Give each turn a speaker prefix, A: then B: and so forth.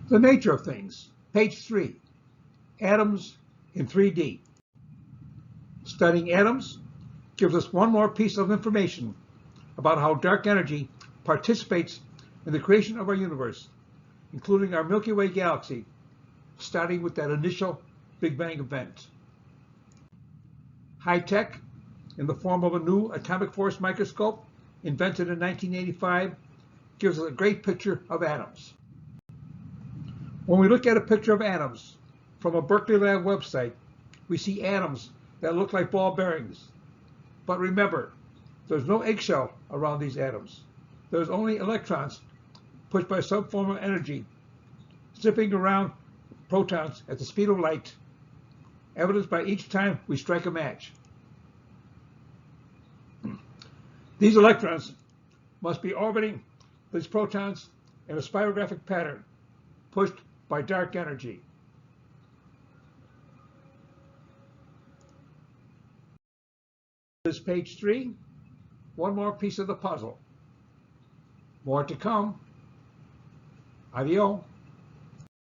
A: The nature of things. Page 3. Atoms in 3D. Studying atoms gives us one more piece of information about how dark energy participates in the creation of our universe, including our Milky Way galaxy, starting with that initial Big Bang event. High tech, in the form of a new atomic force microscope invented in 1985, gives us a great picture of atoms. When we look at a picture of atoms from a Berkeley Lab website, we see atoms that look like ball bearings. But remember, there's no eggshell around these atoms. There's only electrons pushed by some form of energy, zipping around protons at the speed of light, evidenced by each time we strike a match. These electrons must be orbiting these protons in a spirographic pattern, pushed by dark energy. This is page 3, one more piece of the puzzle. More to come. Adios.